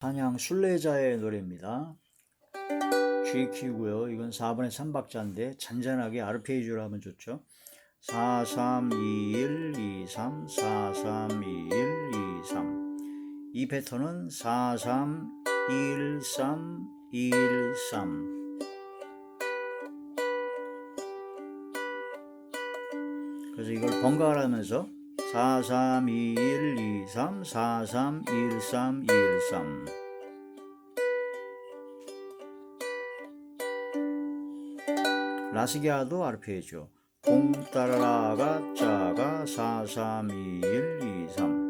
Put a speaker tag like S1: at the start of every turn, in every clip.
S1: 찬양 순례자의 노래입니다. G 키고요. 이건 4분의 3박자인데 잔잔하게 아르페지오로 하면 좋죠. 4, 3, 2, 1, 2, 3, 4, 3, 2, 1, 2, 3. 이 패턴은 4, 3, 1, 3, 1, 3. 그래서 이걸 번갈아 하면서 4, 3, 2, 1, 2, 3, 4, 3, 1, 3, 1, 3. 라스기아도 아르페지오. 공 따라라가 짜가 4, 3, 2, 1, 2, 3.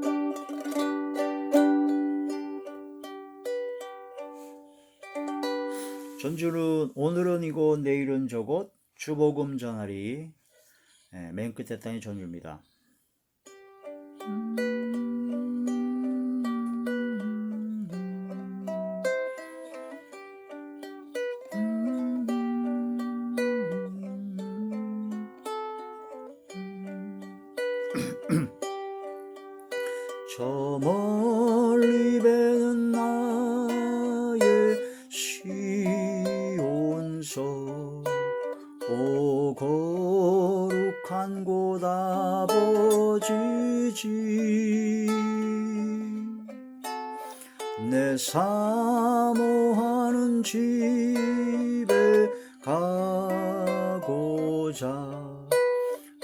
S1: 전주는 오늘은 이곳 내일은 저곳 주복음 전하리. 맨 끝에 땅이 전주입니다. 저 멀리 배는 나의 시온서 오 거룩한 곳 아버지 집 내 사모하는 집에 가고자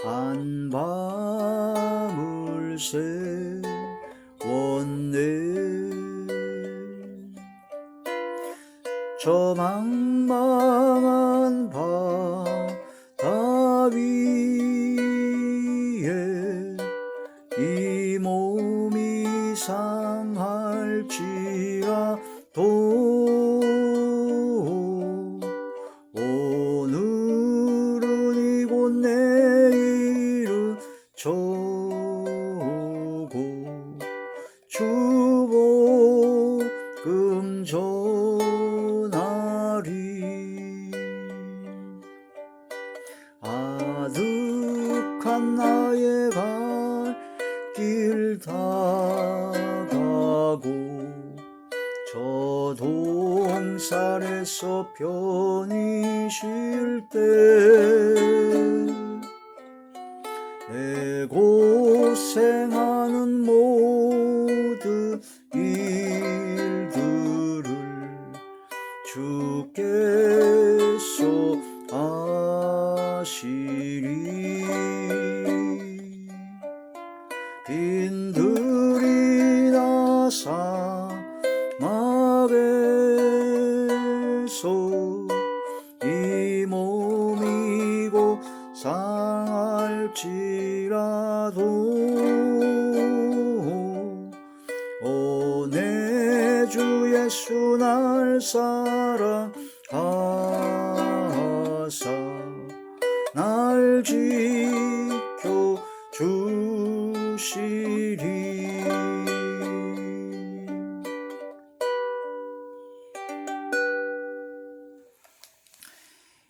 S1: 한 밤을 세웠네. 저 망망한 바다 위에 이 몸이 상할지라도 오늘은 이곳 내일은 저곳 주복음 전하리. 아득한 나의 갈 길 다가고 저 동산에서 편히 쉴 때 내 고생하는 모든 일들을 주께서 아시리. 빈들이나 사막에서 이 몸이고 상할지라도 오 내 주 예수 날 사랑하사 날 지켜 주시리.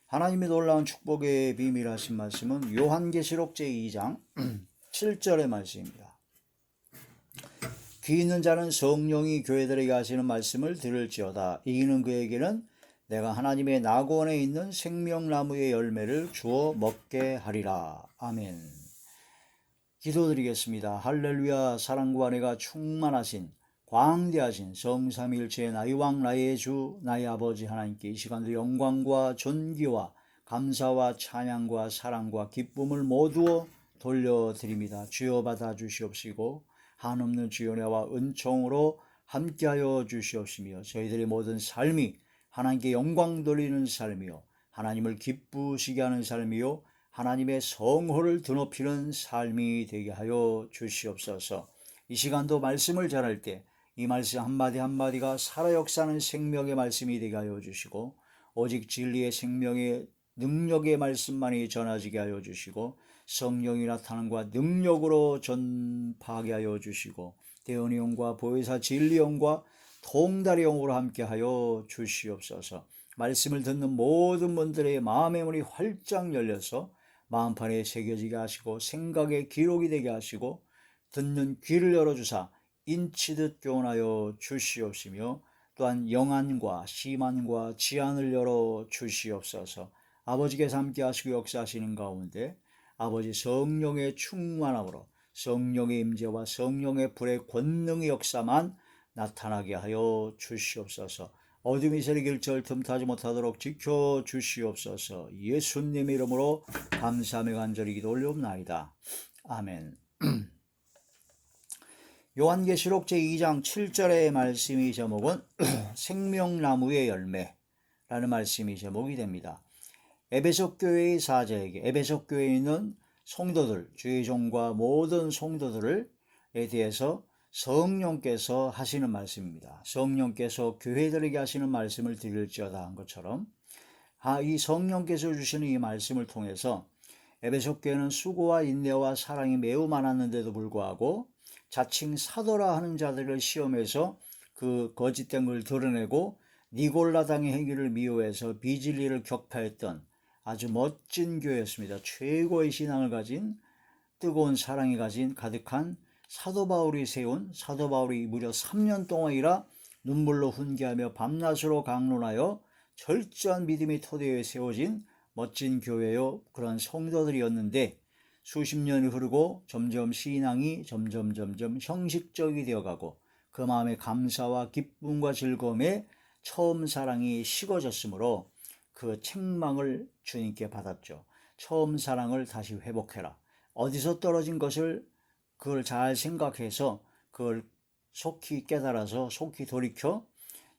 S1: 하나님의 놀라운 축복의 비밀 하신 말씀은 요한계시록 제2장 7절의 말씀입니다. 귀 있는 자는 성령이 교회들에게 하시는 말씀을 들을지어다. 이기는 그에게는 내가 하나님의 낙원에 있는 생명나무의 열매를 주어 먹게 하리라. 아멘. 기도드리겠습니다. 할렐루야. 사랑과 은혜가 충만하신 광대하신 성삼일체의 나의 왕 나의 주 나의 아버지 하나님께 이 시간도 영광과 존귀와 감사와 찬양과 사랑과 기쁨을 모두 돌려드립니다. 주여 받아 주시옵시고 한없는 주의 은혜와 은총으로 함께하여 주시옵시며 저희들의 모든 삶이 하나님께 영광 돌리는 삶이요 하나님을 기쁘시게 하는 삶이요 하나님의 성호를 드높이는 삶이 되게 하여 주시옵소서. 이 시간도 말씀을 전할 때 이 말씀 한마디 한마디가 살아 역사하는 생명의 말씀이 되게 하여 주시고 오직 진리의 생명의 능력의 말씀만이 전하지게 하여 주시고 성령이 나타남과 능력으로 전파하게 하여 주시고 대언의 영과 보혜사 진리 영과 통달의 영으로 함께 하여 주시옵소서. 말씀을 듣는 모든 분들의 마음의 문이 활짝 열려서 마음판에 새겨지게 하시고 생각의 기록이 되게 하시고 듣는 귀를 열어주사 인치듯 교훈하여 주시옵시며 또한 영안과 시만과 지안을 열어 주시옵소서. 아버지께서 함께 하시고 역사하시는 가운데 아버지 성령의 충만함으로 성령의 임재와 성령의 불의 권능의 역사만 나타나게 하여 주시옵소서. 어둠이 세력을 절 틈타지 못하도록 지켜주시옵소서. 예수님의 이름으로 감사하며 간절히 기도 올려옵나이다. 아멘. 요한계시록 제2장 7절의 말씀이 제목은 생명나무의 열매라는 말씀이 제목이 됩니다. 에베소 교회의 사제에게, 에베소 교회에 있는 성도들, 주의 종과 모든 성도들에 대해서 성령께서 하시는 말씀입니다. 성령께서 교회들에게 하시는 말씀을 드릴지어다 한 것처럼 이 성령께서 주시는 이 말씀을 통해서 에베소 교회는 수고와 인내와 사랑이 매우 많았는데도 불구하고 자칭 사도라 하는 자들을 시험해서 그 거짓된 걸 드러내고 니골라당의 행위를 미워해서 비진리를 격파했던 아주 멋진 교회였습니다. 최고의 신앙을 가진, 뜨거운 사랑이 가진 가득한 사도 바울이 세운, 사도 바울이 무려 3년 동안이라 눈물로 훈계하며 밤낮으로 강론하여 철저한 믿음의 토대에 세워진 멋진 교회요, 그런 성도들이었는데 수십 년이 흐르고 점점 신앙이 점점 형식적이 되어가고 그 마음의 감사와 기쁨과 즐거움에 처음 사랑이 식어졌으므로 그 책망을 주님께 받았죠. 처음 사랑을 다시 회복해라. 어디서 떨어진 것을 그걸 잘 생각해서 그걸 속히 깨달아서 속히 돌이켜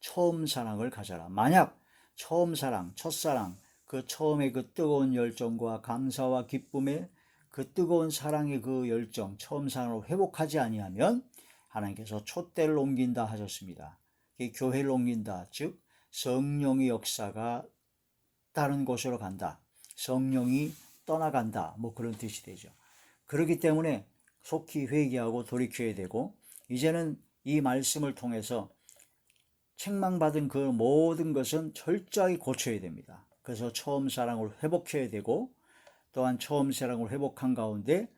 S1: 처음 사랑을 가져라. 만약 처음 사랑, 첫사랑, 그 처음에 그 뜨거운 열정과 감사와 기쁨의 그 뜨거운 사랑의 그 열정, 처음 사랑을 회복하지 아니하면 하나님께서 촛대를 옮긴다 하셨습니다. 교회를 옮긴다, 즉 성령의 역사가 다른 곳으로 간다, 성령이 떠나간다, 뭐 그런 뜻이 되죠. 그렇기 때문에 속히 회개하고 돌이켜야 되고, 이제는 이 말씀을 통해서 책망받은 그 모든 것은 철저히 고쳐야 됩니다. 그래서 처음 사랑을 회복해야 되고, 또한 처음 사랑을 회복한 가운데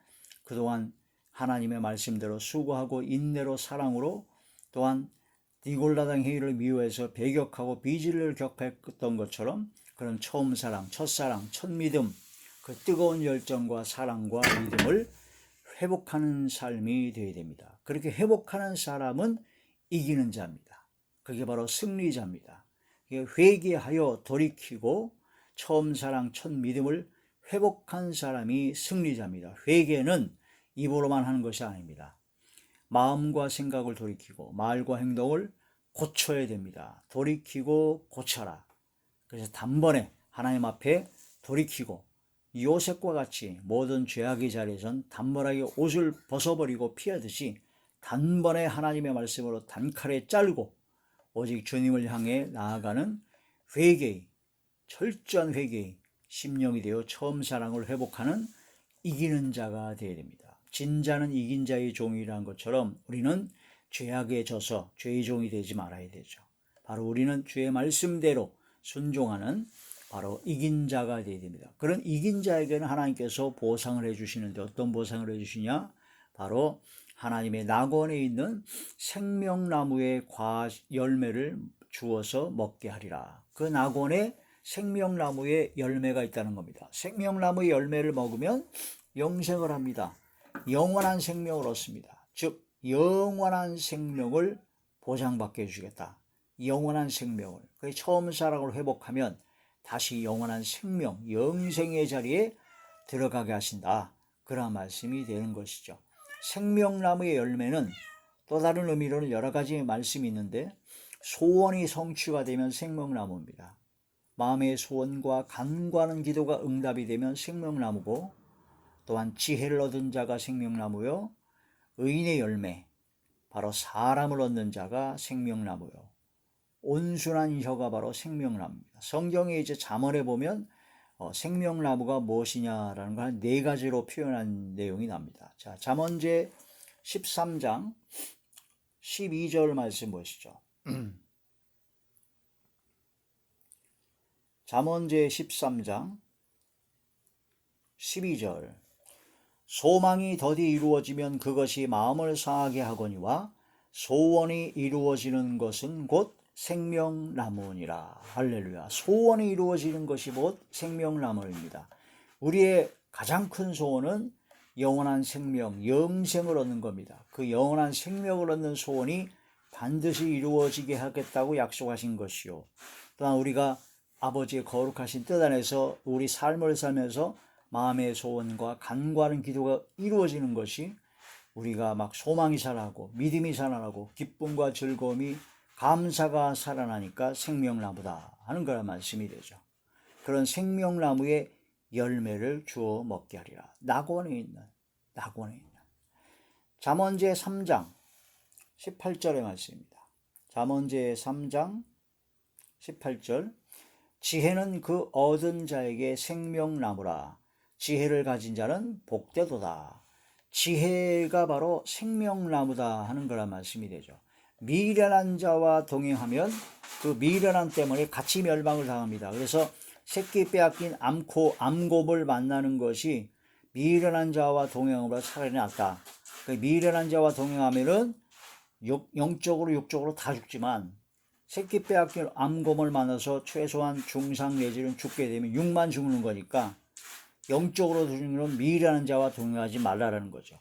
S1: 그동안 하나님의 말씀대로 수고하고 인내로 사랑으로, 또한 니골라당 행위를 미워해서 배격하고 비진리를 격파했던 것처럼 그런 처음 사랑, 첫사랑, 첫 믿음, 그 뜨거운 열정과 사랑과 믿음을 회복하는 삶이 되어야 됩니다. 그렇게 회복하는 사람은 이기는 자입니다. 그게 바로 승리자입니다. 회개하여 돌이키고 처음 사랑, 첫 믿음을 회복한 사람이 승리자입니다. 회개는 입으로만 하는 것이 아닙니다. 마음과 생각을 돌이키고 말과 행동을 고쳐야 됩니다. 돌이키고 고쳐라. 그래서 단번에 하나님 앞에 돌이키고 요셉과 같이 모든 죄악의 자리에선 단번하게 옷을 벗어버리고 피하듯이 단번에 하나님의 말씀으로 단칼에 짤고 오직 주님을 향해 나아가는 회개의, 철저한 회개의 심령이 되어 처음 사랑을 회복하는 이기는 자가 되어야 됩니다. 진자는 이긴 자의 종이라는 것처럼 우리는 죄악에 져서 죄의 종이 되지 말아야 되죠. 바로 우리는 주의 말씀대로 순종하는 바로 이긴 자가 되어야 됩니다. 그런 이긴 자에게는 하나님께서 보상을 해주시는데 어떤 보상을 해주시냐? 바로 하나님의 낙원에 있는 생명나무의 열매를 주어서 먹게 하리라. 그 낙원에 생명나무의 열매가 있다는 겁니다. 생명나무의 열매를 먹으면 영생을 합니다. 영원한 생명을 얻습니다. 즉 영원한 생명을 보장받게 해주겠다. 영원한 생명을, 그 처음 사랑을 회복하면 다시 영원한 생명, 영생의 자리에 들어가게 하신다. 그런 말씀이 되는 것이죠. 생명나무의 열매는 또 다른 의미로는 여러 가지 말씀이 있는데, 소원이 성취가 되면 생명나무입니다. 마음의 소원과 간구하는 기도가 응답이 되면 생명나무고, 또한 지혜를 얻은 자가 생명나무요, 의인의 열매, 바로 사람을 얻는 자가 생명나무요, 온순한 혀가 바로 생명나무입니다. 성경에 이제 잠언에 보면 생명나무가 무엇이냐라는 걸 한 4가지로 표현한 내용이 납니다. 자, 잠언제 13장 12절 말씀 보시죠. 잠언제 13장 12절. 소망이 더디 이루어지면 그것이 마음을 상하게 하거니와 소원이 이루어지는 것은 곧 생명나무니라. 할렐루야. 소원이 이루어지는 것이 곧 생명나무입니다. 우리의 가장 큰 소원은 영원한 생명, 영생을 얻는 겁니다. 그 영원한 생명을 얻는 소원이 반드시 이루어지게 하겠다고 약속하신 것이요. 또한 우리가 아버지의 거룩하신 뜻 안에서 우리 삶을 살면서 마음의 소원과 간구하는 기도가 이루어지는 것이 우리가 막 소망이 살아나고 믿음이 살아나고 기쁨과 즐거움이 감사가 살아나니까 생명나무다 하는 거란 말씀이 되죠. 그런 생명나무의 열매를 주어 먹게 하리라. 낙원에 있는 잠언제 3장 18절의 말씀입니다. 잠언제 3장 18절 지혜는 그 얻은 자에게 생명나무라. 지혜를 가진 자는 복되도다. 지혜가 바로 생명나무다 하는 거란 말씀이 되죠. 미련한 자와 동행하면 그 미련함 때문에 같이 멸망을 당합니다. 그래서 새끼 빼앗긴 암곰을 만나는 것이 미련한 자와 동행함보다 차라리 낫다. 미련한 자와 동행하면은 영적으로 육적으로 다 죽지만 새끼 빼앗긴 암곰을 만나서 최소한 중상 내지는 죽게 되면 육만 죽는 거니까 영적으로 죽는 미련한 자와 동행하지 말라라는 거죠.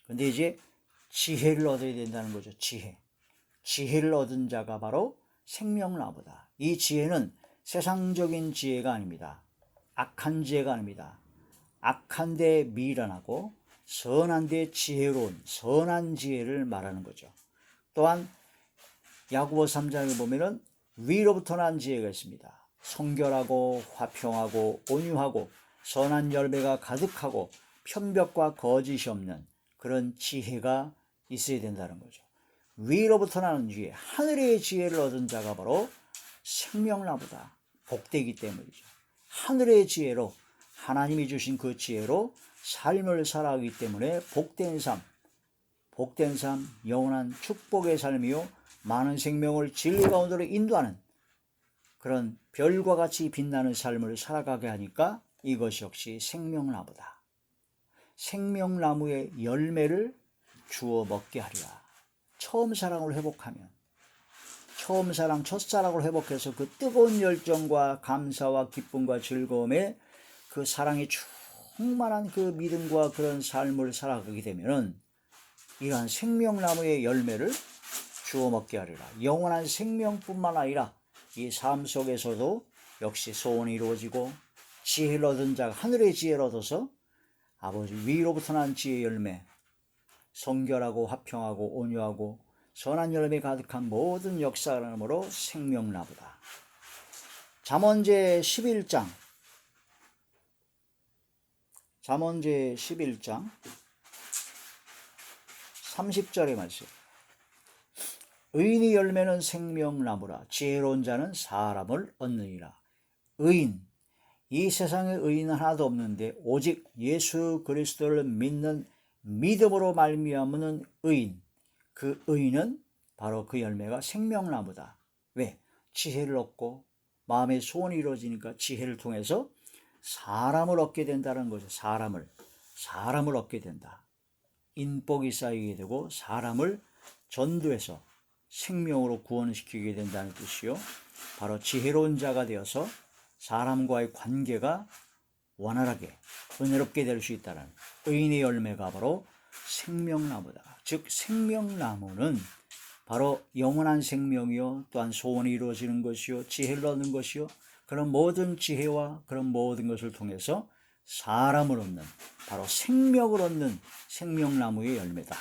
S1: 근데 이제 지혜를 얻어야 된다는 거죠. 지혜를 얻은 자가 바로 생명나무다. 이 지혜는 세상적인 지혜가 아닙니다. 악한 지혜가 아닙니다. 악한데 미련하고 선한데 지혜로운 선한 지혜를 말하는 거죠. 또한 야고보 3장에 보면은 위로부터 난 지혜가 있습니다. 성결하고 화평하고 온유하고 선한 열매가 가득하고 편벽과 거짓이 없는 그런 지혜가 있어야 된다는 거죠. 위로부터 나는 지혜, 하늘의 지혜를 얻은 자가 바로 생명나무다. 복되기 때문이죠. 하늘의 지혜로 하나님이 주신 그 지혜로 삶을 살아가기 때문에 복된 삶, 영원한 축복의 삶이요 많은 생명을 진리 가운데로 인도하는 그런 별과 같이 빛나는 삶을 살아가게 하니까 이것이 역시 생명나무다. 생명나무의 열매를 주어 먹게 하리라. 처음 사랑을 회복하면 첫사랑을 회복해서 그 뜨거운 열정과 감사와 기쁨과 즐거움에 그 사랑이 충만한 그 믿음과 그런 삶을 살아가게 되면은 이러한 생명나무의 열매를 주어 먹게 하리라. 영원한 생명뿐만 아니라 이 삶 속에서도 역시 소원이 이루어지고 지혜를 얻은 자가 하늘의 지혜를 얻어서 아버지 위로부터 난 지혜의 열매, 성결하고 화평하고 온유하고 선한 열매 가득한 모든 역사람으로 생명나무다. 잠언제 11장 30절의 말씀. 의인의 열매는 생명나무라. 지혜로운 자는 사람을 얻느니라. 의인, 이 세상에 의인은 하나도 없는데 오직 예수 그리스도를 믿는 믿음으로 말미암는 의인, 그 의인은 바로 그 열매가 생명나무다. 왜? 지혜를 얻고 마음의 소원이 이루어지니까 지혜를 통해서 사람을 얻게 된다는 거죠. 사람을 얻게 된다. 인복이 쌓이게 되고 사람을 전도해서 생명으로 구원시키게 된다는 뜻이요. 바로 지혜로운 자가 되어서 사람과의 관계가 원활하게 은혜롭게 될 수 있다는 의인의 열매가 바로 생명나무다. 즉 생명나무는 바로 영원한 생명이요 또한 소원이 이루어지는 것이요 지혜를 얻는 것이요 그런 모든 지혜와 그런 모든 것을 통해서 사람을 얻는 바로 생명을 얻는 생명나무의 열매다.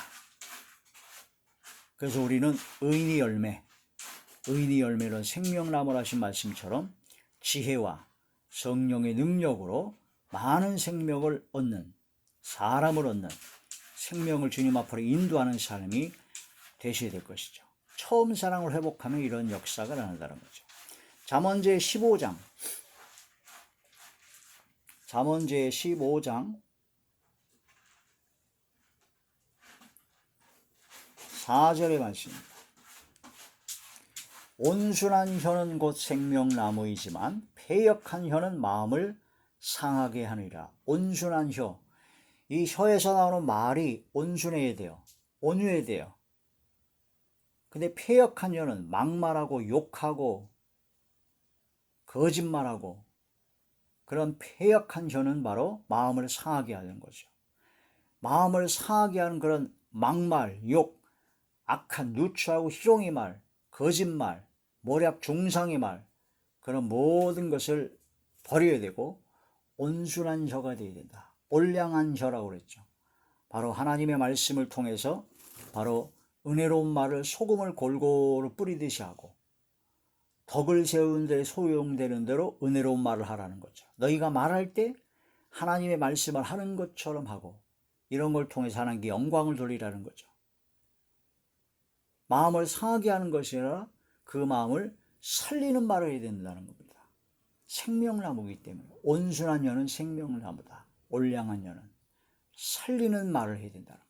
S1: 그래서 우리는 의인의 열매는 생명나무라 하신 말씀처럼 지혜와 성령의 능력으로 많은 생명을 얻는 사람을 얻는 생명을 주님 앞으로 인도하는 삶이 되셔야 될 것이죠. 처음 사랑을 회복하면 이런 역사가 일어난다는 거죠. 잠언제 15장 4절의 말씀입니다. 온순한 혀는 곧 생명나무이지만 패역한 혀는 마음을 상하게 하느니라. 온순한 혀, 이 혀에서 나오는 말이 온순해야 돼요. 온유해야 돼요. 근데 패역한 자는 막말하고 욕하고 거짓말하고 그런 패역한 저는 바로 마음을 상하게 하는 거죠. 마음을 상하게 하는 그런 막말, 욕, 악한 누추하고 희롱의 말, 거짓말, 모략 중상의 말, 그런 모든 것을 버려야 되고 온순한 저가 되어야 된다. 올량한 저라고 그랬죠. 바로 하나님의 말씀을 통해서 바로 은혜로운 말을 소금을 골고루 뿌리듯이 하고 덕을 세우는 데 소용되는 대로 은혜로운 말을 하라는 거죠. 너희가 말할 때 하나님의 말씀을 하는 것처럼 하고 이런 걸 통해서 하나님께 영광을 돌리라는 거죠. 마음을 상하게 하는 것이 아니라 그 마음을 살리는 말을 해야 된다는 겁니다. 생명나무이기 때문에 온순한 여는 생명나무다. 올량한 여는 살리는 말을 해야 된다는 거죠.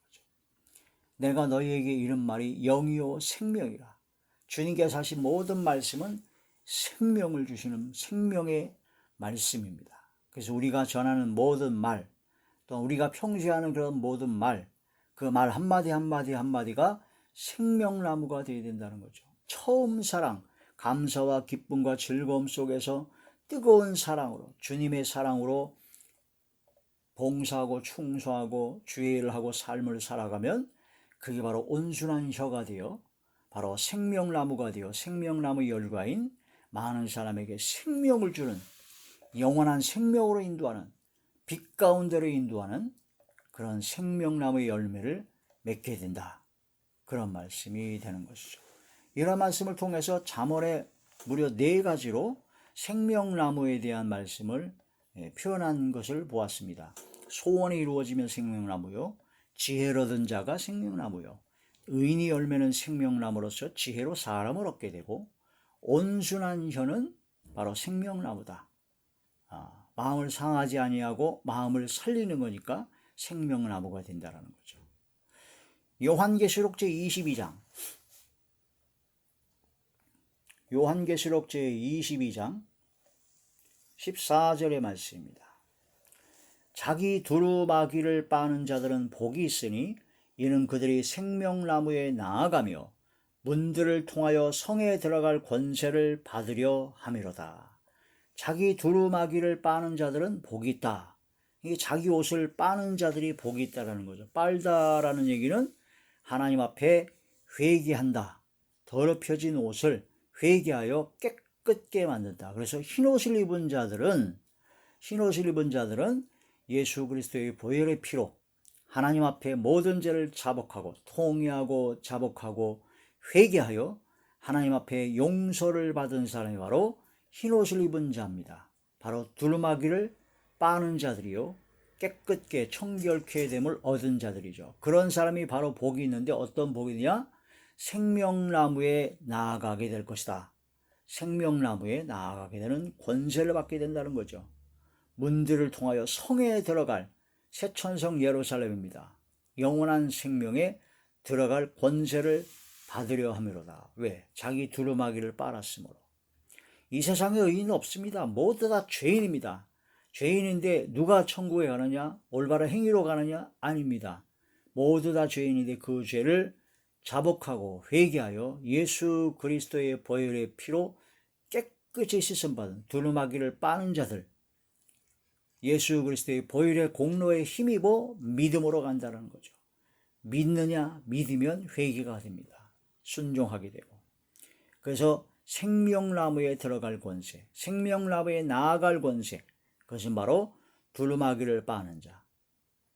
S1: 내가 너희에게 이른 말이 영이요 생명이라. 주님께서 하신 모든 말씀은 생명을 주시는 생명의 말씀입니다. 그래서 우리가 전하는 모든 말, 또 우리가 평소에 하는 그런 모든 말, 그 말 한마디 한마디 한마디가 생명나무가 되어야 된다는 거죠. 처음 사랑, 감사와 기쁨과 즐거움 속에서 뜨거운 사랑으로, 주님의 사랑으로 봉사하고 충성하고 주의 일을 하고 삶을 살아가면 그게 바로 온순한 혀가 되어 바로 생명나무가 되어 생명나무 열과인 많은 사람에게 생명을 주는 영원한 생명으로 인도하는 빛 가운데로 인도하는 그런 생명나무의 열매를 맺게 된다. 그런 말씀이 되는 것이죠. 이런 말씀을 통해서 잠언에 무려 4가지로 생명나무에 대한 말씀을 표현한 것을 보았습니다. 소원이 이루어지면 생명나무요, 지혜를 얻은 자가 생명나무요, 의인이 열매는 생명나무로서 지혜로 사람을 얻게 되고 온순한 혀는 바로 생명나무다. 마음을 상하지 아니하고 마음을 살리는 거니까 생명나무가 된다는 거죠. 요한계시록 제22장 요한계시록 제22장 14절의 말씀입니다. 자기 두루마기를 빠는 자들은 복이 있으니 이는 그들이 생명나무에 나아가며 문들을 통하여 성에 들어갈 권세를 받으려 함이로다. 자기 두루마기를 빠는 자들은 복이 있다. 이게 자기 옷을 빠는 자들이 복이 있다라는 거죠. 빨다라는 얘기는 하나님 앞에 회개한다. 더럽혀진 옷을 회개하여 깨끗게 만든다. 그래서 흰옷을 입은 자들은 예수 그리스도의 보혈의 피로 하나님 앞에 모든 죄를 자복하고 통회하고 자복하고 회개하여 하나님 앞에 용서를 받은 사람이 바로 흰옷을 입은 자입니다. 바로 두루마기를 빠는 자들이요, 깨끗게 청결케 됨을 얻은 자들이죠. 그런 사람이 바로 복이 있는데 어떤 복이냐? 생명나무에 나아가게 될 것이다. 생명나무에 나아가게 되는 권세를 받게 된다는 거죠. 문들을 통하여 성에 들어갈 새천성 예루살렘입니다. 영원한 생명에 들어갈 권세를 받으려 함이로다. 왜? 자기 두루마기를 빨았으므로. 이 세상에 의인은 없습니다. 모두 다 죄인입니다. 죄인인데 누가 천국에 가느냐? 올바른 행위로 가느냐? 아닙니다. 모두 다 죄인인데 그 죄를 자복하고 회개하여 예수 그리스도의 보혈의 피로 깨끗이 씻음받은 두루마기를 빠는 자들, 예수 그리스도의 보혈의 공로에 힘입어 믿음으로 간다는 거죠. 믿느냐? 믿으면 회개가 됩니다. 순종하게 되고. 그래서 생명나무에 들어갈 권세, 생명나무에 나아갈 권세, 그것은 바로 두루마기를 빠는 자.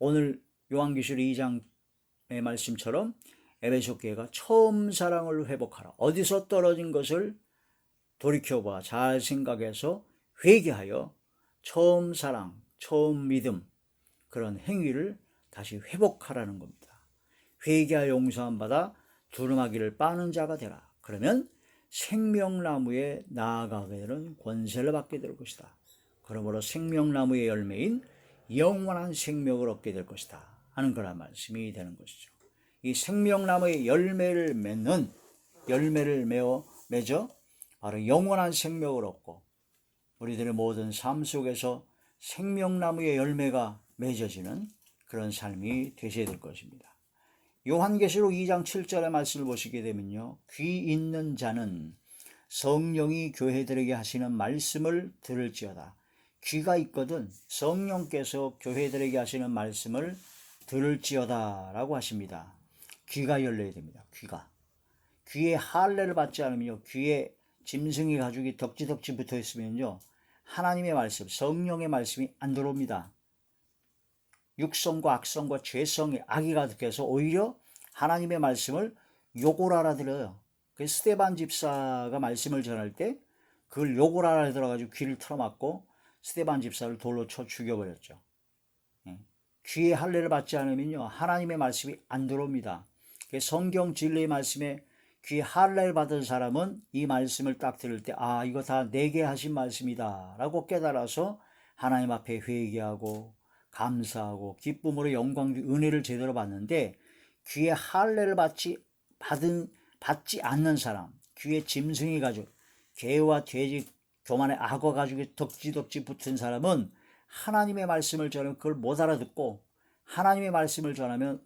S1: 오늘 요한계시록 2장의 말씀처럼 에베소 교회가 처음 사랑을 회복하라. 어디서 떨어진 것을 돌이켜봐 잘 생각해서 회개하여 처음 사랑, 처음 믿음, 그런 행위를 다시 회복하라는 겁니다. 회개하여 용서함 받아 두루마기를 빠는 자가 되라. 그러면 생명나무에 나아가게 되는 권세를 받게 될 것이다. 그러므로 생명나무의 열매인 영원한 생명을 얻게 될 것이다 하는 그런 말씀이 되는 것이죠. 이 생명나무의 열매를 맺어 바로 영원한 생명을 얻고 우리들의 모든 삶 속에서 생명나무의 열매가 맺어지는 그런 삶이 되셔야 될 것입니다. 요한계시록 2장 7절의 말씀을 보시게 되면요, 귀 있는 자는 성령이 교회들에게 하시는 말씀을 들을지어다. 귀가 있거든 성령께서 교회들에게 하시는 말씀을 들을지어다 라고 하십니다. 귀가 열려야 됩니다. 귀에 할례를 받지 않으면요, 귀에 짐승의 가죽이 덕지덕지 붙어 있으면요, 하나님의 말씀, 성령의 말씀이 안 들어옵니다. 육성과 악성과 죄성의 악이 가득해서 오히려 하나님의 말씀을 욕을 알아들어요. 그래서 스데반 집사가 말씀을 전할 때 그걸 욕을 알아들어가지고 귀를 틀어막고 스데반 집사를 돌로 쳐 죽여버렸죠. 귀에 할례를 받지 않으면요, 하나님의 말씀이 안 들어옵니다. 성경 진리의 말씀에 귀에 할례를 받은 사람은 이 말씀을 딱 들을 때, 아, 이거 다 내게 하신 말씀이다 라고 깨달아서 하나님 앞에 회개하고 감사하고 기쁨으로 영광, 은혜를 제대로 받는데, 귀에 할례를 받지 않는 사람, 귀에 짐승이 가죽, 개와 돼지, 교만의 악어 가죽이 덕지덕지 붙은 사람은 하나님의 말씀을 전하면 그걸 못 알아듣고, 하나님의 말씀을 전하면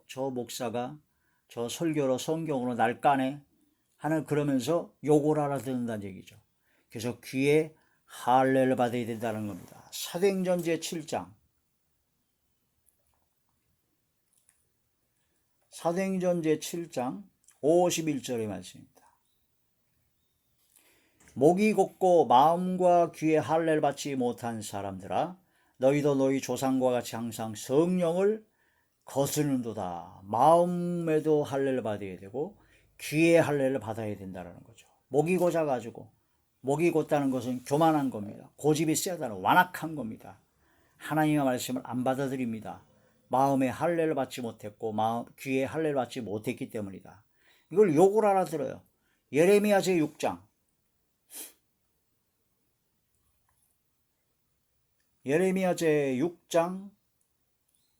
S1: 저 목사가 저 설교로 성경으로 날 까네 하는, 그러면서 욕을 알아듣는다는 얘기죠. 그래서 귀에 할례를 받아야 된다는 겁니다. 사도행전 제7장 51절의 말씀입니다. 목이 곧고 마음과 귀에 할례를 받지 못한 사람들아, 너희도 너희 조상과 같이 항상 성령을 거스르는도다. 마음에도 할례를 받아야 되고 귀에 할례를 받아야 된다는 거죠. 목이 고자가지고, 목이 곧다는 것은 교만한 겁니다. 고집이 세다는, 완악한 겁니다. 하나님의 말씀을 안 받아들입니다. 마음에 할례를 받지 못했고 귀에 할례를 받지 못했기 때문이다. 이걸 욕을 알아들어요. 예레미야 제6장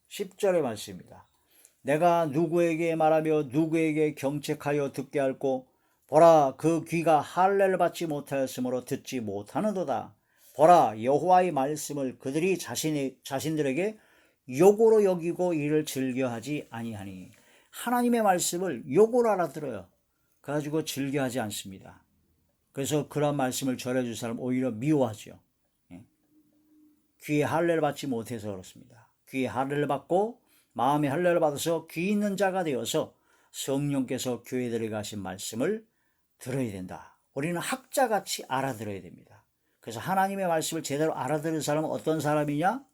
S1: 10절의 말씀입니다. 내가 누구에게 말하며 누구에게 경책하여 듣게 할꼬, 보라, 그 귀가 할례를 받지 못하였으므로 듣지 못하는도다. 보라, 여호와의 말씀을 그들이 자신들에게 욕으로 여기고 이를 즐겨하지 아니하니. 하나님의 말씀을 욕으로 알아들어요. 그래가지고 즐겨하지 않습니다. 그래서 그런 말씀을 전해줄 사람 오히려 미워하죠. 귀에 할례를 받지 못해서 그렇습니다. 귀에 할례를 받고 마음에 할례를 받아서 귀 있는 자가 되어서 성령께서 교회들에게 하신 말씀을 들어야 된다. 우리는 학자같이 알아들어야 됩니다. 그래서 하나님의 말씀을 제대로 알아들은 사람은 어떤 사람이냐?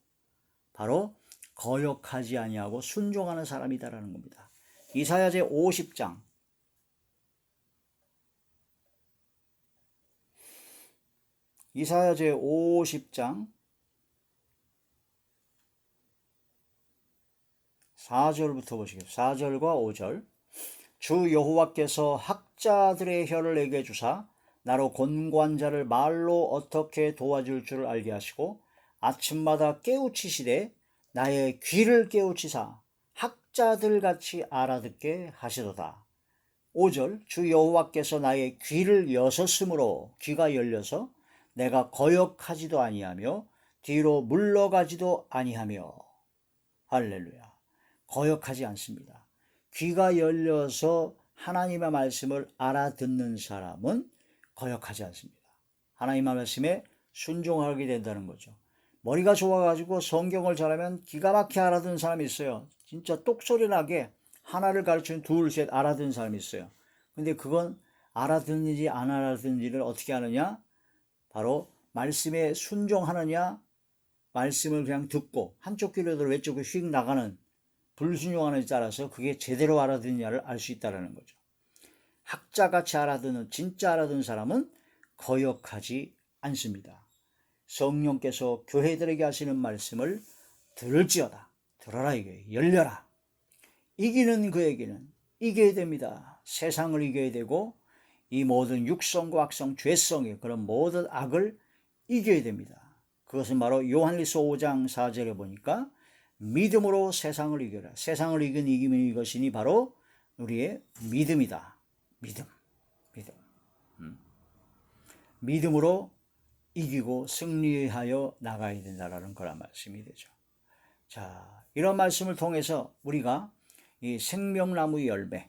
S1: 바로 거역하지 아니하고 순종하는 사람이다라는 겁니다. 이사야 제50장 4절부터 보시겠습니다. 4절과 5절. 주 여호와께서 학자들의 혀를 내게 주사 나로 곤고한 자를 말로 어떻게 도와줄 줄을 알게 하시고 아침마다 깨우치시되 나의 귀를 깨우치사 학자들같이 알아듣게 하시도다. 5절. 주 여호와께서 나의 귀를 여셨으므로, 귀가 열려서 내가 거역하지도 아니하며 뒤로 물러가지도 아니하며. 할렐루야. 거역하지 않습니다. 귀가 열려서 하나님의 말씀을 알아듣는 사람은 거역하지 않습니다. 하나님의 말씀에 순종하게 된다는 거죠. 머리가 좋아가지고 성경을 잘하면 기가 막히게 알아듣는 사람이 있어요. 진짜 똑소리 나게 하나를 가르치면 둘, 셋 알아듣는 사람이 있어요. 근데 그건 알아듣는지 안 알아듣는지를 어떻게 하느냐? 바로 말씀에 순종하느냐, 말씀을 그냥 듣고 한쪽 귀로 들어 왼쪽으로 휙 나가는, 불순종하는지 따라서 그게 제대로 알아듣느냐를 알 수 있다는 거죠. 학자같이 알아듣는, 진짜 알아듣는 사람은 거역하지 않습니다. 성령께서 교회들에게 하시는 말씀을 들을지어다. 들어라, 이게 열려라. 이기는 그에게는 이겨야 됩니다. 세상을 이겨야 되고 이 모든 육성과 악성, 죄성의 그런 모든 악을 이겨야 됩니다. 그것은 바로 요한일서 5장 4절에 보니까 믿음으로 세상을 이겨라. 세상을 이긴 이기면 이것이니 바로 우리의 믿음이다. 믿음. 믿음으로 이기고 승리하여 나가야 된다는 그런 말씀이 되죠. 자, 이런 말씀을 통해서 우리가 이 생명나무의 열매,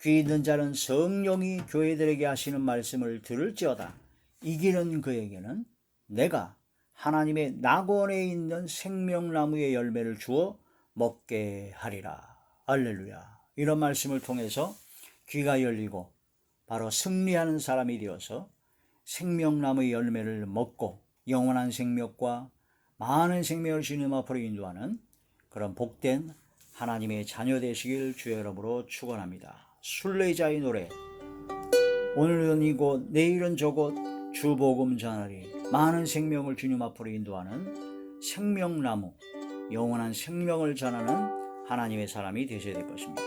S1: 귀 있는 자는 성령이 교회들에게 하시는 말씀을 들을지어다. 이기는 그에게는 내가 하나님의 낙원에 있는 생명나무의 열매를 주어 먹게 하리라. 할렐루야. 이런 말씀을 통해서 귀가 열리고 바로 승리하는 사람이 되어서 생명나무의 열매를 먹고 영원한 생명과 많은 생명을 주님 앞으로 인도하는 그런 복된 하나님의 자녀 되시길 주의 이름으로 축원합니다. 순례자의 노래, 오늘은 이곳 내일은 저곳 주복음 전하리. 많은 생명을 주님 앞으로 인도하는 생명나무, 영원한 생명을 전하는 하나님의 사람이 되셔야 될 것입니다.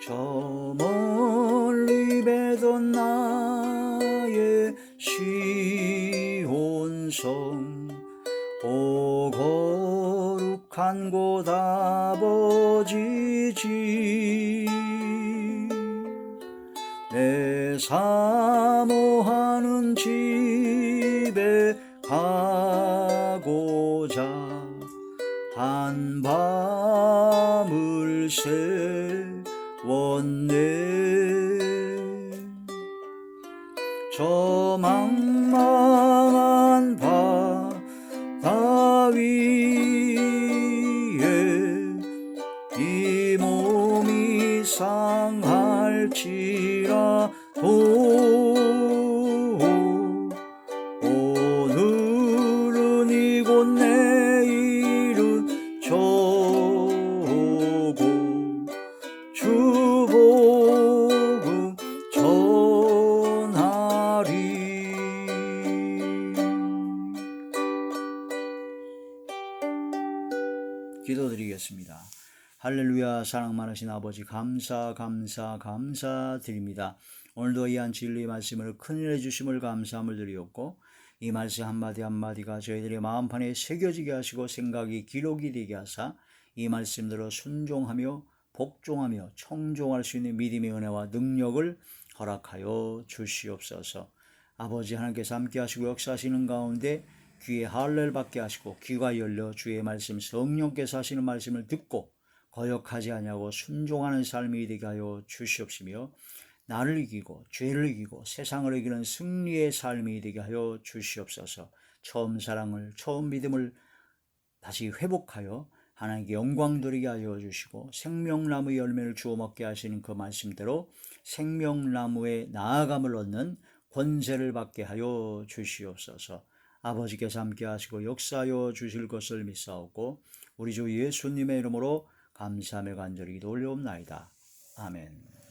S1: 저 멀리 뵈던 나의 시온성, 오 거룩한 곳 아버지 집, 내 사모하는 집에 가고자 한 밤을 세웠네. 저 망망한 바다 위에 이 몸이 상할지라도 오늘은 이곳 내일은 저곳 주복음 전하리. 기도드리겠습니다. 할렐루야. 사랑 많으신 아버지 감사드립니다. 오늘도 이한 진리의 말씀을 큰일해 주심을 감사함을 드리었고, 이 말씀 한마디 한마디가 저희들의 마음판에 새겨지게 하시고 생각이 기록이 되게 하사 이 말씀대로 순종하며 복종하며 청종할 수 있는 믿음의 은혜와 능력을 허락하여 주시옵소서. 아버지 하나님께서 함께 하시고 역사하시는 가운데 귀에 할례를 받게 하시고 귀가 열려 주의 말씀, 성령께서 하시는 말씀을 듣고 거역하지 아니하고 순종하는 삶이 되게 하여 주시옵시며, 나를 이기고 죄를 이기고 세상을 이기는 승리의 삶이 되게 하여 주시옵소서. 처음 사랑을, 처음 믿음을 다시 회복하여 하나님께 영광 드리게 하여 주시고, 생명나무의 열매를 주워 먹게 하시는 그 말씀대로 생명나무의 나아감을 얻는 권세를 받게 하여 주시옵소서. 아버지께서 함께 하시고 역사하여 주실 것을 믿사오고 우리 주 예수님의 이름으로 감사하며 간절히 기도 올려옵나이다. 아멘.